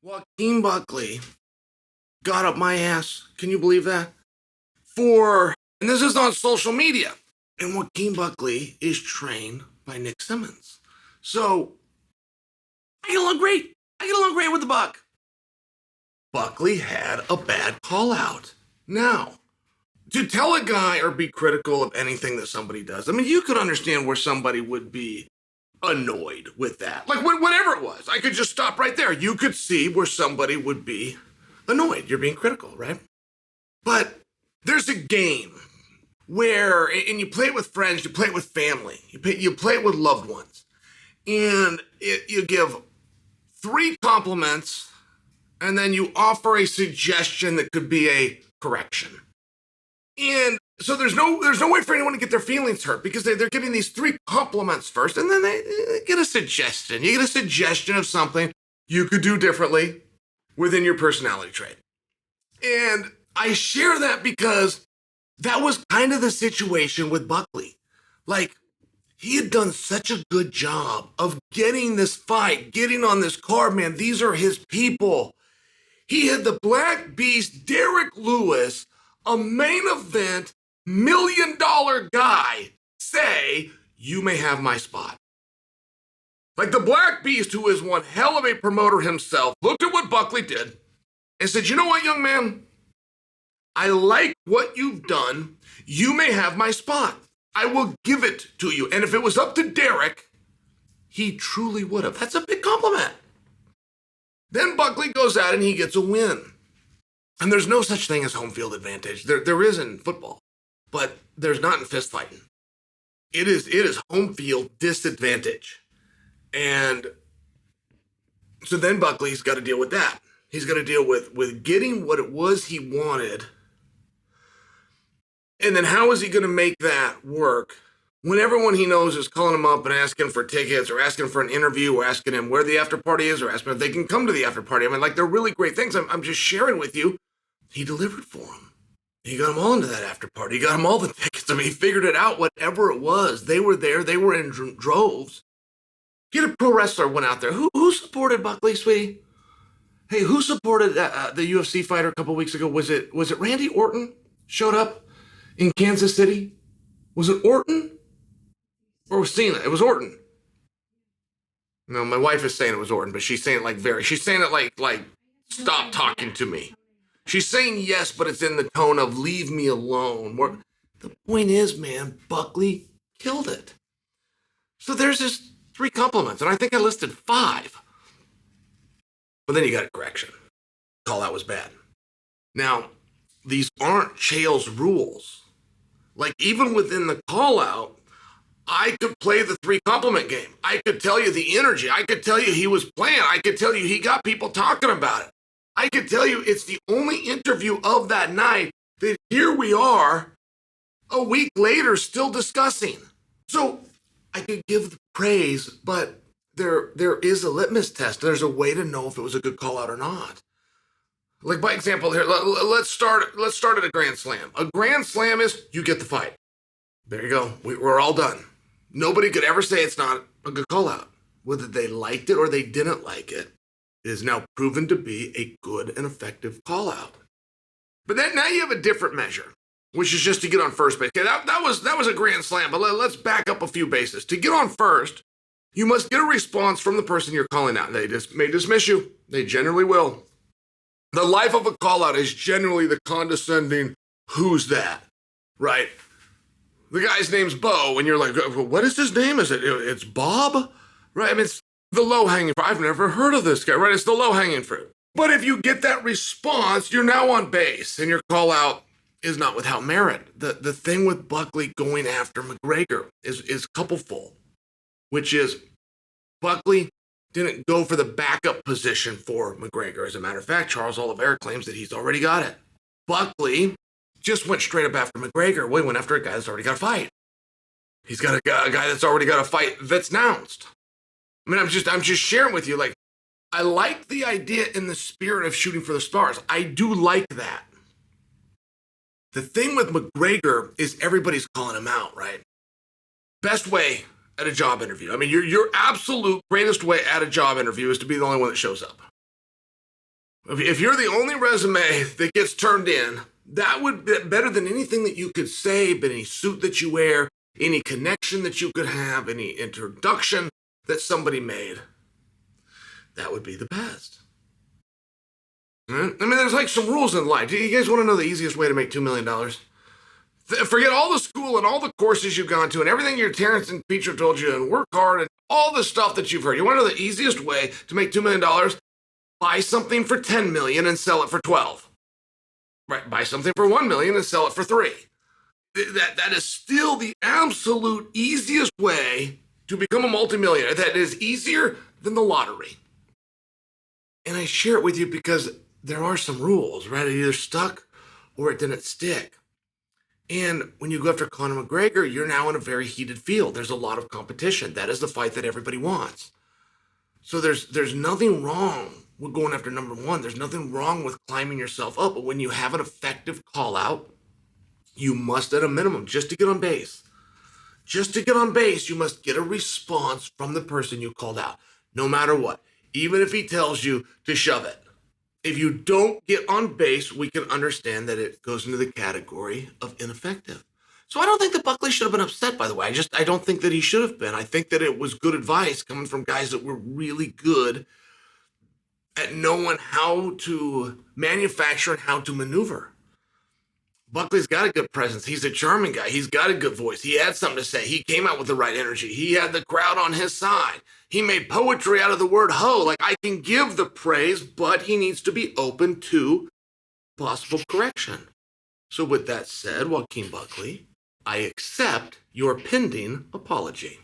Joaquin Buckley got up my ass. Can you believe that? And this is on social media. And Joaquin Buckley is trained by Nick Simmons. So, I get along great. I get along great with the Buck. Buckley had a bad call out. Now, to tell a guy or be critical of anything that somebody does, I mean, you could understand where somebody would be annoyed with that. Like, whatever it was, I could just stop right there. You could see where somebody would be annoyed. You're being critical, right? But there's a game where, and you play it with friends, you play it with family, you play it with loved ones, and you give 3 compliments, and then you offer a suggestion that could be a correction. And so there's no way for anyone to get their feelings hurt because they're getting these 3 compliments first, and then they get a suggestion. You get a suggestion of something you could do differently within your personality trait. And I share that because that was kind of the situation with Buckley. Like, he had done such a good job of getting this fight, getting on this card, man. These are his people. He had the Black Beast, Derek Lewis, a main event, $1 million guy, say, you may have my spot. Like, the Black Beast, who is one hell of a promoter himself, looked at what Buckley did and said, you know what, young man? I like what you've done. You may have my spot. I will give it to you. And if it was up to Derek, he truly would have. That's a big compliment. Then Buckley goes out and he gets a win. And there's no such thing as home field advantage. There is in football, but there's not in fist fighting. It is home field disadvantage. And so then Buckley's got to deal with that. He's got to deal with getting what it was he wanted. And then how is he going to make that work when everyone he knows is calling him up and asking for tickets or asking for an interview or asking him where the after party is or asking if they can come to the after party? I mean, like, they're really great things. I'm just sharing with you. He delivered for him. He got them all into that after party. He got them all the tickets. I mean, he figured it out, whatever it was. They were there. They were in droves. He had a pro wrestler went out there. Who supported Buckley, sweetie? Hey, who supported the UFC fighter a couple weeks ago? Was it Randy Orton showed up in Kansas City? Was it Orton or Cena? It was Orton. No, my wife is saying it was Orton, but she's saying it she's saying it like stop talking to me. She's saying yes, but it's in the tone of leave me alone. The point is, man, Buckley killed it. So there's this 3 compliments, and I think I listed 5. But then you got a correction. Call out was bad. Now, these aren't Chael's rules. Like, even within the call out, I could play the 3 compliment game. I could tell you the energy. I could tell you he was playing. I could tell you he got people talking about it. I could tell you it's the only interview of that night that here we are a week later still discussing. So I could give the praise, but there is a litmus test. There's a way to know if it was a good call out or not. Like, by example here, let's start at a Grand Slam. A Grand Slam is you get the fight. There you go. We're all done. Nobody could ever say it's not a good call out. Whether they liked it or they didn't like it, it is now proven to be a good and effective call out. But then now you have a different measure, which is just to get on first base. Okay, that was a Grand Slam, but let's back up a few bases. To get on first, you must get a response from the person you're calling out. They just may dismiss you. They generally will. The life of a call out is generally the condescending, who's that, right? The guy's name's Bo, and you're like, what is his name? It's Bob? Right? I mean, it's the low-hanging fruit. I've never heard of this guy, right? It's the low-hanging fruit. But if you get that response, you're now on base, and your call out is not without merit. The thing with Buckley going after McGregor is couplefold, which is Buckley didn't go for the backup position for McGregor. As a matter of fact, Charles Oliveira claims that he's already got it. Buckley just went straight up after McGregor. We went after a guy that's already got a fight. He's got a guy that's already got a fight that's announced. I mean, I'm just sharing with you, like, I like the idea in the spirit of shooting for the stars. I do like that. The thing with McGregor is everybody's calling him out, right? Best way at a job interview. I mean, your absolute greatest way at a job interview is to be the only one that shows up. If you're the only resume that gets turned in, that would be better than anything that you could say, but any suit that you wear, any connection that you could have, any introduction that somebody made. That would be the best. Right? I mean, there's like some rules in life. Do you guys want to know the easiest way to make $2 million? Forget all the school and all the courses you've gone to and everything your parents and teacher told you and work hard and all the stuff that you've heard. You want to know the easiest way to make $2 million? Buy something for $10 million and sell it for 12. Right? Buy something for $1 million and sell it for 3. That is still the absolute easiest way to become a multimillionaire. That is easier than the lottery. And I share it with you because there are some rules, right? It either stuck or it didn't stick. And when you go after Conor McGregor, you're now in a very heated field. There's a lot of competition. That is the fight that everybody wants. So there's nothing wrong with going after number one. There's nothing wrong with climbing yourself up. But when you have an effective call out, you must, at a minimum, just to get on base, you must get a response from the person you called out, no matter what, even if he tells you to shove it. If you don't get on base, we can understand that it goes into the category of ineffective. So I don't think that Buckley should have been upset, by the way. I don't think that he should have been. I think that it was good advice coming from guys that were really good at knowing how to manufacture and how to maneuver. Buckley's got a good presence. He's a charming guy. He's got a good voice. He had something to say. He came out with the right energy. He had the crowd on his side. He made poetry out of the word ho. Like, I can give the praise, but he needs to be open to possible correction. So with that said, Joaquin Buckley, I accept your pending apology.